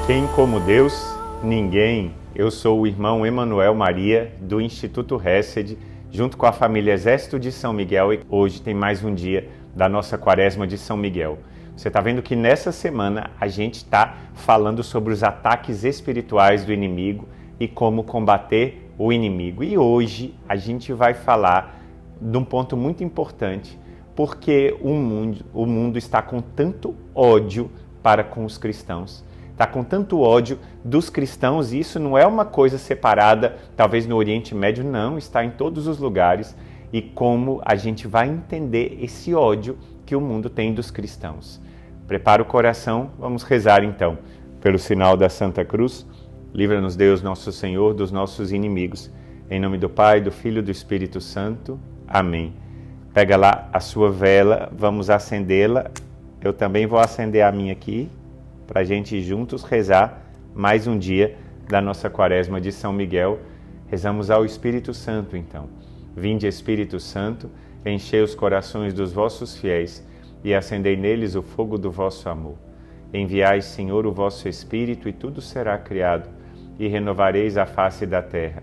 Quem como Deus? Ninguém. Eu sou o irmão Emanuel Maria, do Instituto Hesed, junto com a família Exército de São Miguel, e hoje tem mais um dia da nossa Quaresma de São Miguel. Você está vendo que nessa semana a gente está falando sobre os ataques espirituais do inimigo e como combater o inimigo. E hoje a gente vai falar de um ponto muito importante, porque o mundo está com tanto ódio para com os cristãos. Está com tanto ódio dos cristãos, e isso não é uma coisa separada, talvez no Oriente Médio, não, está em todos os lugares. E como a gente vai entender esse ódio que o mundo tem dos cristãos. Prepara o coração, vamos rezar então. Pelo sinal da Santa Cruz, livra-nos Deus, nosso Senhor, dos nossos inimigos. Em nome do Pai, do Filho e do Espírito Santo. Amém. Pega lá a sua vela, vamos acendê-la. Eu também vou acender a minha aqui, para a gente juntos rezar mais um dia da nossa Quaresma de São Miguel. Rezamos ao Espírito Santo, então. Vinde, Espírito Santo, enchei os corações dos vossos fiéis e acendei neles o fogo do vosso amor. Enviai, Senhor, o vosso Espírito, e tudo será criado, e renovareis a face da terra.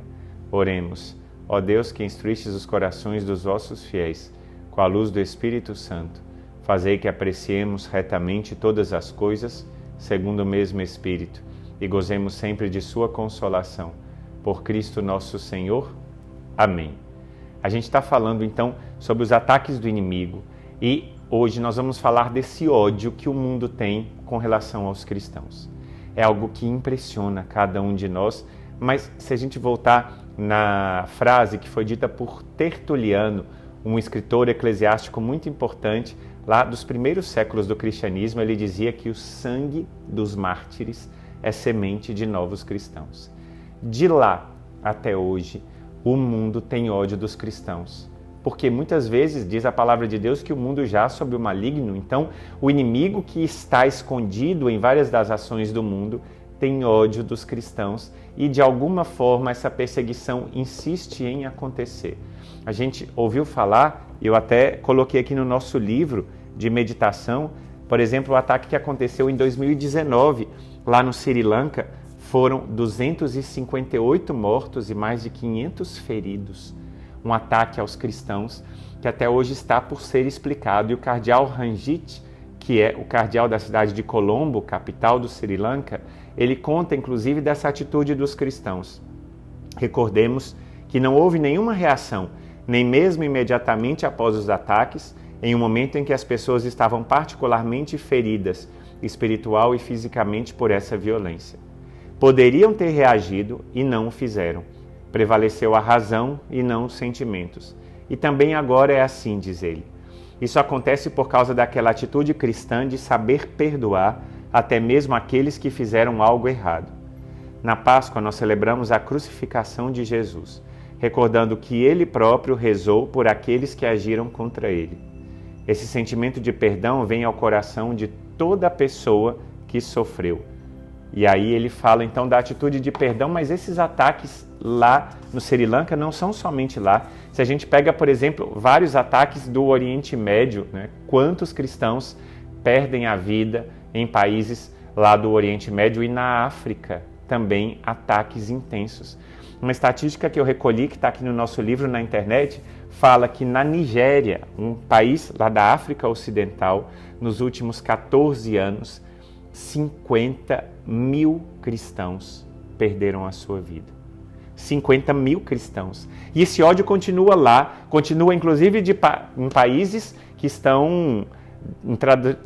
Oremos. Ó Deus, que instruístes os corações dos vossos fiéis, com a luz do Espírito Santo, fazei que apreciemos retamente todas as coisas, segundo o mesmo Espírito, e gozemos sempre de sua consolação. Por Cristo nosso Senhor. Amém. A gente está falando então sobre os ataques do inimigo, e hoje nós vamos falar desse ódio que o mundo tem com relação aos cristãos. É algo que impressiona cada um de nós, mas se a gente voltar na frase que foi dita por Tertuliano, um escritor eclesiástico muito importante, lá dos primeiros séculos do cristianismo, ele dizia que o sangue dos mártires é semente de novos cristãos. De lá até hoje, o mundo tem ódio dos cristãos, porque muitas vezes diz a palavra de Deus que o mundo jaz sob o maligno. Então, o inimigo que está escondido em várias das ações do mundo tem ódio dos cristãos, e de alguma forma essa perseguição insiste em acontecer. A gente ouviu falar, eu até coloquei aqui no nosso livro de meditação, por exemplo, o ataque que aconteceu em 2019, lá no Sri Lanka, foram 258 mortos e mais de 500 feridos. Um ataque aos cristãos que até hoje está por ser explicado. E o cardeal Ranjit, que é o cardeal da cidade de Colombo, capital do Sri Lanka, ele conta inclusive dessa atitude dos cristãos. Recordemos que não houve nenhuma reação, nem mesmo imediatamente após os ataques, em um momento em que as pessoas estavam particularmente feridas, espiritual e fisicamente, por essa violência. Poderiam ter reagido e não o fizeram. Prevaleceu a razão e não os sentimentos. E também agora é assim, diz ele. Isso acontece por causa daquela atitude cristã de saber perdoar até mesmo aqueles que fizeram algo errado. Na Páscoa nós celebramos a crucificação de Jesus, recordando que ele próprio rezou por aqueles que agiram contra ele. Esse sentimento de perdão vem ao coração de toda pessoa que sofreu. E aí ele fala então da atitude de perdão, mas esses ataques lá no Sri Lanka não são somente lá. Se a gente pega, por exemplo, vários ataques do Oriente Médio, né? Quantos cristãos perdem a vida em países lá do Oriente Médio, e na África também ataques intensos. Uma estatística que eu recolhi, que está aqui no nosso livro na internet, fala que na Nigéria, um país lá da África Ocidental, nos últimos 14 anos, 50 mil cristãos perderam a sua vida. 50 mil cristãos. E esse ódio continua lá, continua inclusive em países que estão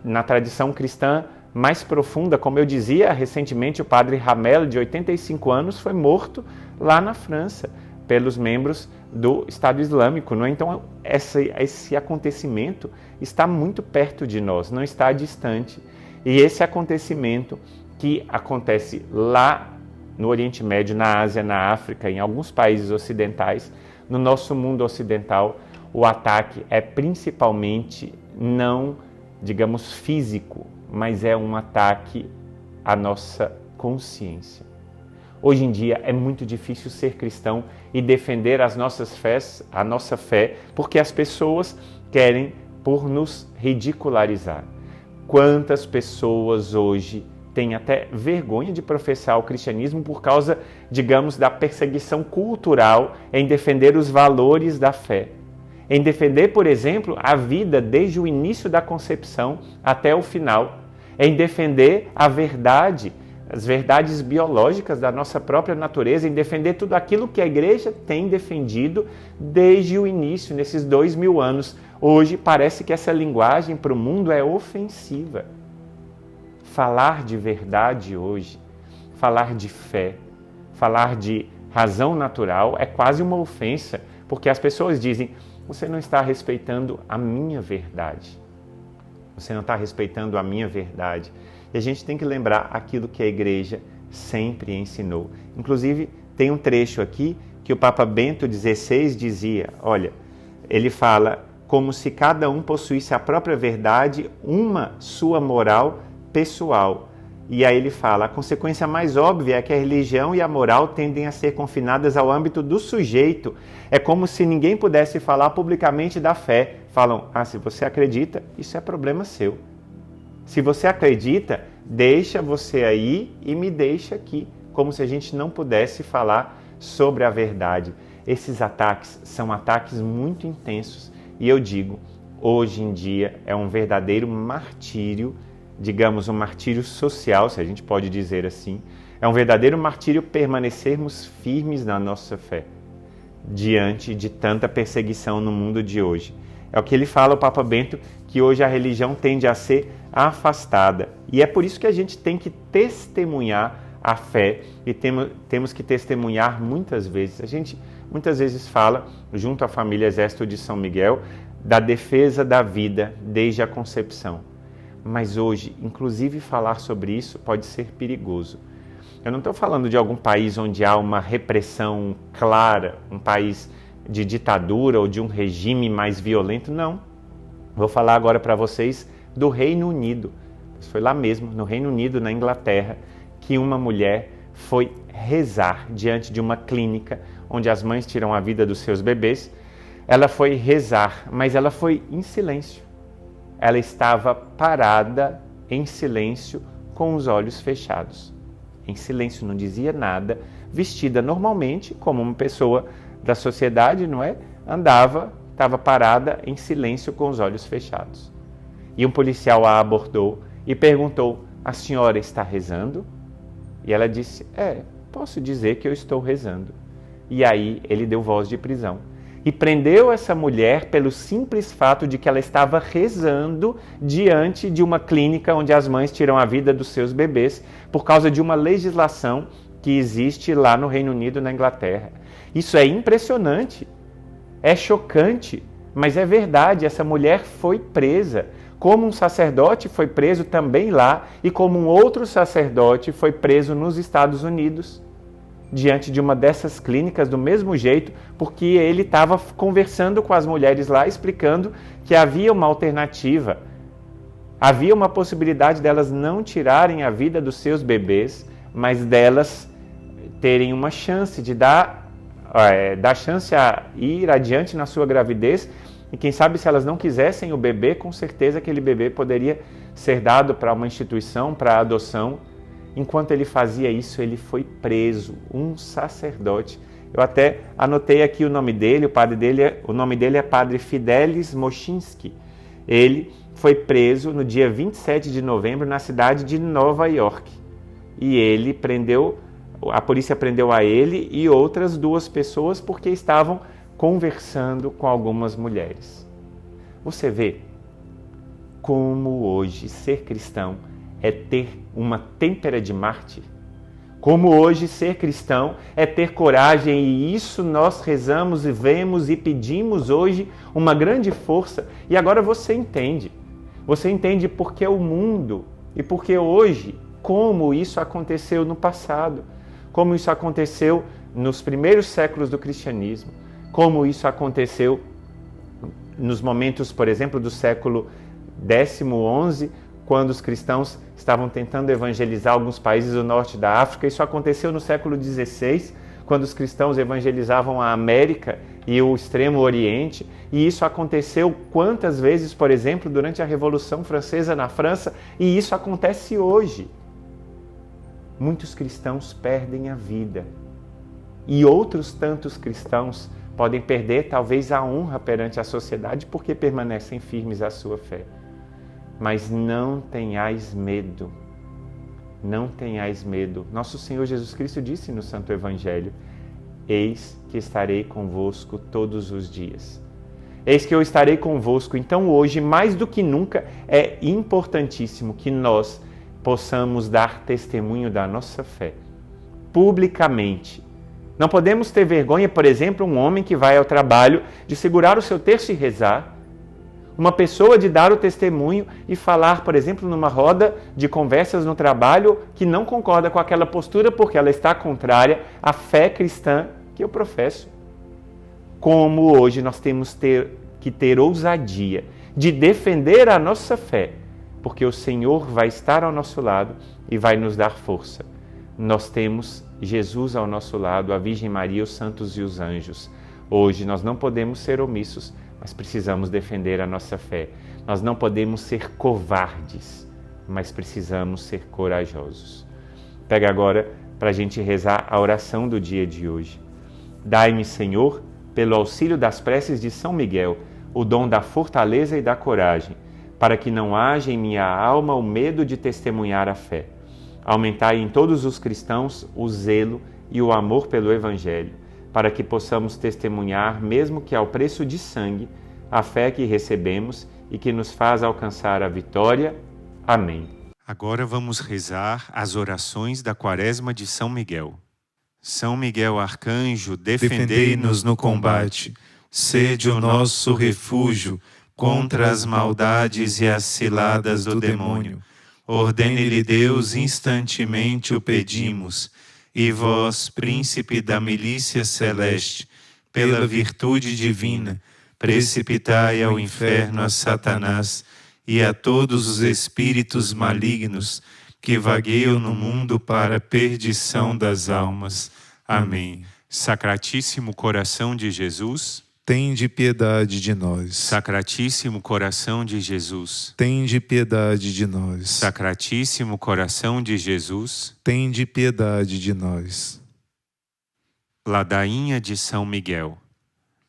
na tradição cristã mais profunda. Como eu dizia, recentemente o padre Ramel, de 85 anos, foi morto lá na França pelos membros do Estado Islâmico. Não é? Então, esse acontecimento está muito perto de nós, não está distante. E esse acontecimento que acontece lá no Oriente Médio, na Ásia, na África, em alguns países ocidentais, no nosso mundo ocidental, o ataque é principalmente não, digamos, físico, mas é um ataque à nossa consciência. Hoje em dia é muito difícil ser cristão e defender a nossa fé, porque as pessoas querem por nos ridicularizar. Quantas pessoas hoje têm até vergonha de professar o cristianismo por causa, digamos, da perseguição cultural em defender os valores da fé. Em defender, por exemplo, a vida desde o início da concepção até o final. Em defender a verdade, as verdades biológicas da nossa própria natureza, em defender tudo aquilo que a igreja tem defendido desde o início, nesses 2000 anos. Hoje parece que essa linguagem para o mundo é ofensiva. Falar de verdade hoje, falar de fé, falar de razão natural é quase uma ofensa, porque as pessoas dizem: você não está respeitando a minha verdade. Você não está respeitando a minha verdade. E a gente tem que lembrar aquilo que a igreja sempre ensinou. Inclusive, tem um trecho aqui que o Papa Bento XVI dizia, olha, ele fala como se cada um possuísse a própria verdade, uma sua moral pessoal. E aí ele fala, a consequência mais óbvia é que a religião e a moral tendem a ser confinadas ao âmbito do sujeito. É como se ninguém pudesse falar publicamente da fé. Falam, se você acredita, isso é problema seu. Se você acredita, deixa você aí e me deixa aqui. Como se a gente não pudesse falar sobre a verdade. Esses ataques são ataques muito intensos. E eu digo, hoje em dia é um verdadeiro martírio, digamos, um martírio social, se a gente pode dizer assim. É um verdadeiro martírio permanecermos firmes na nossa fé, diante de tanta perseguição no mundo de hoje. É o que ele fala, o Papa Bento, que hoje a religião tende a ser afastada. E é por isso que a gente tem que testemunhar a fé e temos que testemunhar muitas vezes. A gente muitas vezes fala, junto à família Exército de São Miguel, da defesa da vida desde a concepção. Mas hoje, inclusive, falar sobre isso pode ser perigoso. Eu não estou falando de algum país onde há uma repressão clara, um país de ditadura ou de um regime mais violento, não. Vou falar agora para vocês do Reino Unido. Foi lá mesmo, no Reino Unido, na Inglaterra, que uma mulher foi rezar diante de uma clínica onde as mães tiram a vida dos seus bebês. Ela foi rezar, mas ela foi em silêncio. Ela estava parada em silêncio, com os olhos fechados. Em silêncio, não dizia nada, vestida normalmente, como uma pessoa da sociedade, não é? Andava, estava parada em silêncio, com os olhos fechados. E um policial a abordou e perguntou, a senhora está rezando? E ela disse, posso dizer que eu estou rezando. E aí ele deu voz de prisão. E prendeu essa mulher pelo simples fato de que ela estava rezando diante de uma clínica onde as mães tiram a vida dos seus bebês por causa de uma legislação que existe lá no Reino Unido, na Inglaterra. Isso é impressionante, é chocante, mas é verdade, essa mulher foi presa, como um sacerdote foi preso também lá e como um outro sacerdote foi preso nos Estados Unidos. Diante de uma dessas clínicas do mesmo jeito, porque ele estava conversando com as mulheres lá, explicando que havia uma alternativa, havia uma possibilidade delas não tirarem a vida dos seus bebês, mas delas terem uma chance de dar chance a ir adiante na sua gravidez, e quem sabe se elas não quisessem o bebê, com certeza aquele bebê poderia ser dado para uma instituição, para adoção. Enquanto ele fazia isso, ele foi preso, um sacerdote. Eu até anotei aqui o nome dele, o nome dele é Padre Fidelis Moschinsky. Ele foi preso no dia 27 de novembro na cidade de Nova York. E a polícia prendeu a ele e outras 2 pessoas porque estavam conversando com algumas mulheres. Você vê como hoje ser cristão é ter uma têmpera de mártir. Como hoje ser cristão é ter coragem, e isso nós rezamos e vemos e pedimos hoje uma grande força. E agora você entende. Você entende porque o mundo e porque hoje, como isso aconteceu no passado, como isso aconteceu nos primeiros séculos do cristianismo, como isso aconteceu nos momentos, por exemplo, do século X, quando os cristãos estavam tentando evangelizar alguns países do norte da África. Isso aconteceu no século XVI, quando os cristãos evangelizavam a América e o Extremo Oriente. E isso aconteceu quantas vezes, por exemplo, durante a Revolução Francesa na França, e isso acontece hoje. muitos cristãos perdem a vida. E outros tantos cristãos podem perder talvez a honra perante a sociedade porque permanecem firmes à sua fé. Mas não tenhais medo. Não tenhais medo. Nosso Senhor Jesus Cristo disse no Santo Evangelho: eis que estarei convosco todos os dias. Eis que eu estarei convosco. Então hoje, mais do que nunca, é importantíssimo que nós possamos dar testemunho da nossa fé, publicamente. Não podemos ter vergonha, por exemplo, um homem que vai ao trabalho de segurar o seu terço e rezar, uma pessoa de dar o testemunho e falar, por exemplo, numa roda de conversas no trabalho que não concorda com aquela postura porque ela está contrária à fé cristã que eu professo. Como hoje nós temos que ter ousadia de defender a nossa fé, porque o Senhor vai estar ao nosso lado e vai nos dar força. Nós temos Jesus ao nosso lado, a Virgem Maria, os santos e os anjos. Hoje nós não podemos ser omissos, mas precisamos defender a nossa fé. Nós não podemos ser covardes, mas precisamos ser corajosos. Pega agora para a gente rezar a oração do dia de hoje. Dai-me, Senhor, pelo auxílio das preces de São Miguel, o dom da fortaleza e da coragem, para que não haja em minha alma o medo de testemunhar a fé. Aumentai em todos os cristãos o zelo e o amor pelo Evangelho, para que possamos testemunhar, mesmo que ao preço de sangue, a fé que recebemos e que nos faz alcançar a vitória. Amém. Agora vamos rezar as orações da Quaresma de São Miguel. São Miguel Arcanjo, defendei-nos no combate. Sede o nosso refúgio contra as maldades e as ciladas do demônio. Ordene-lhe Deus, instantemente o pedimos. E vós, príncipe da milícia celeste, pela virtude divina, precipitai ao inferno a Satanás e a todos os espíritos malignos que vagueiam no mundo para a perdição das almas. Amém. Sacratíssimo coração de Jesus, tende piedade de nós. Sacratíssimo coração de Jesus, tende piedade de nós. Sacratíssimo coração de Jesus, tende piedade de nós. Ladainha de São Miguel.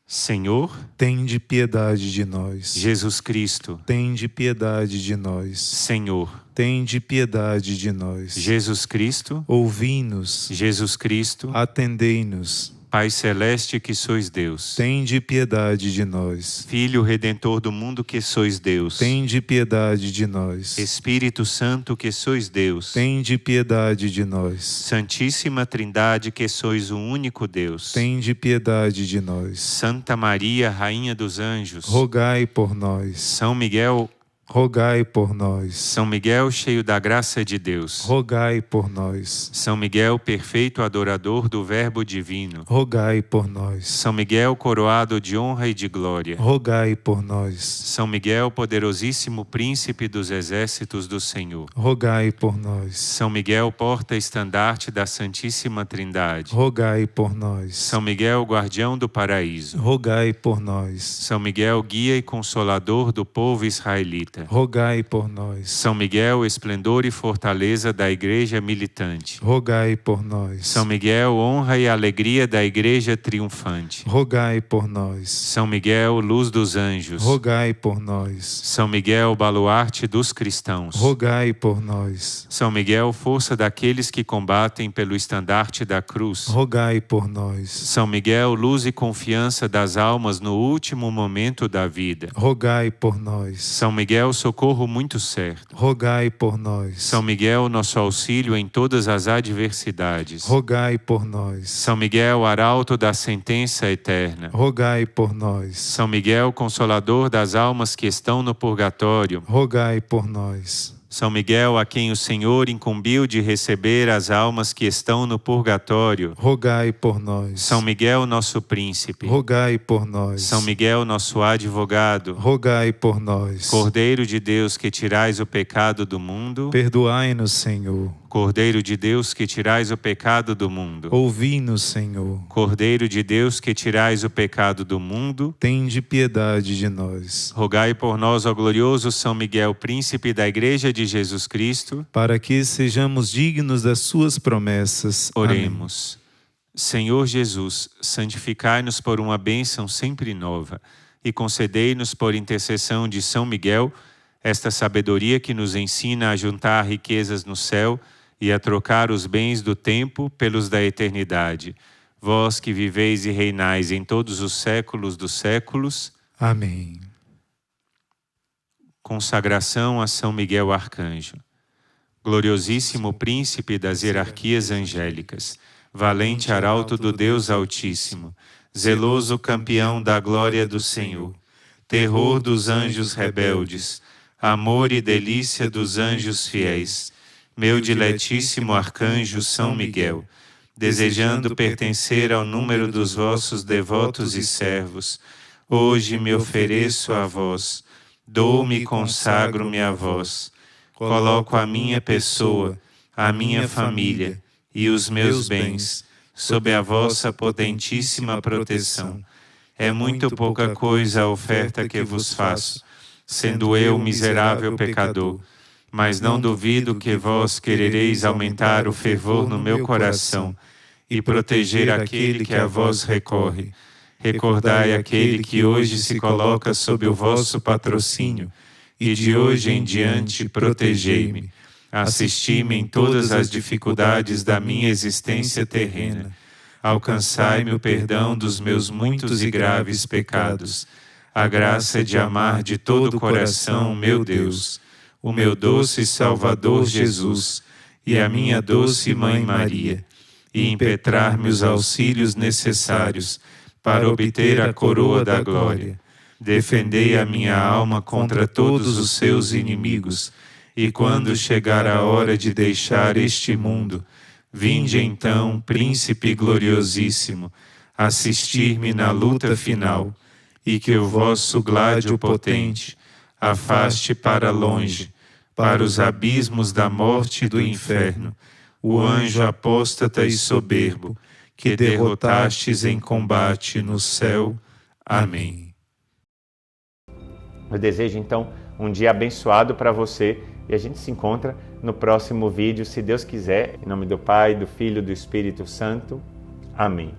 Senhor, tende piedade de nós. Jesus Cristo, tende piedade de nós. Senhor, tende piedade de nós. Jesus Cristo, ouvi-nos. Jesus Cristo, atendei-nos. Pai Celeste que sois Deus, tende piedade de nós. Filho Redentor do mundo que sois Deus, tende piedade de nós. Espírito Santo que sois Deus, tende piedade de nós. Santíssima Trindade que sois o único Deus, tende piedade de nós. Santa Maria, Rainha dos Anjos, rogai por nós. São Miguel, rogai por nós. São Miguel, cheio da graça de Deus, rogai por nós. São Miguel, perfeito adorador do Verbo divino, rogai por nós. São Miguel, coroado de honra e de glória, rogai por nós. São Miguel, poderosíssimo príncipe dos exércitos do Senhor, rogai por nós. São Miguel, porta-estandarte da Santíssima Trindade, rogai por nós. São Miguel, guardião do paraíso, rogai por nós. São Miguel, guia e consolador do povo israelita, rogai por nós. São Miguel, esplendor e fortaleza da Igreja militante, rogai por nós. São Miguel, honra e alegria da Igreja triunfante, rogai por nós. São Miguel, luz dos anjos, rogai por nós. São Miguel, baluarte dos cristãos, rogai por nós. São Miguel, força daqueles que combatem pelo estandarte da cruz, rogai por nós. São Miguel, luz e confiança das almas no último momento da vida, rogai por nós. São Miguel, socorro muito certo, rogai por nós. São Miguel, nosso auxílio em todas as adversidades, rogai por nós. São Miguel, arauto da sentença eterna, rogai por nós. São Miguel, consolador das almas que estão no purgatório, rogai por nós. São Miguel, a quem o Senhor incumbiu de receber as almas que estão no purgatório, rogai por nós. São Miguel, nosso príncipe, rogai por nós. São Miguel, nosso advogado, rogai por nós. Cordeiro de Deus, que tirais o pecado do mundo, perdoai-nos, Senhor. Cordeiro de Deus, que tirais o pecado do mundo. Ouvi-nos, Senhor. Cordeiro de Deus, que tirais o pecado do mundo. Tende piedade de nós. Rogai por nós, ó glorioso São Miguel, príncipe da Igreja de Jesus Cristo, para que sejamos dignos das suas promessas. Oremos. Amém. Senhor Jesus, santificai-nos por uma bênção sempre nova e concedei-nos por intercessão de São Miguel esta sabedoria que nos ensina a juntar riquezas no céu e a trocar os bens do tempo pelos da eternidade. Vós que viveis e reinais em todos os séculos dos séculos. Amém. Consagração a São Miguel Arcanjo. Gloriosíssimo príncipe das hierarquias angélicas, valente arauto do Deus Altíssimo, zeloso campeão da glória do Senhor, terror dos anjos rebeldes, amor e delícia dos anjos fiéis, meu diletíssimo arcanjo São Miguel, desejando pertencer ao número dos vossos devotos e servos, hoje me ofereço a vós, dou-me e consagro-me a vós, coloco a minha pessoa, a minha família e os meus bens sob a vossa potentíssima proteção. É muito pouca coisa a oferta que vos faço, sendo eu miserável pecador, mas não duvido que vós querereis aumentar o fervor no meu coração e proteger aquele que a vós recorre. Recordai aquele que hoje se coloca sob o vosso patrocínio, e de hoje em diante protegei-me. Assisti-me em todas as dificuldades da minha existência terrena. Alcançai-me o perdão dos meus muitos e graves pecados, a graça de amar de todo o coração, meu Deus, o meu doce Salvador Jesus e a minha doce Mãe Maria, e impetrar-me os auxílios necessários para obter a coroa da glória. Defendei a minha alma contra todos os seus inimigos, e quando chegar a hora de deixar este mundo, vinde então, Príncipe gloriosíssimo, assistir-me na luta final, e que o vosso gládio potente afaste para longe, para os abismos da morte e do inferno, o anjo apóstata e soberbo, que derrotastes em combate no céu. Amém. Eu desejo então um dia abençoado para você e a gente se encontra no próximo vídeo, se Deus quiser, em nome do Pai, do Filho e do Espírito Santo. Amém.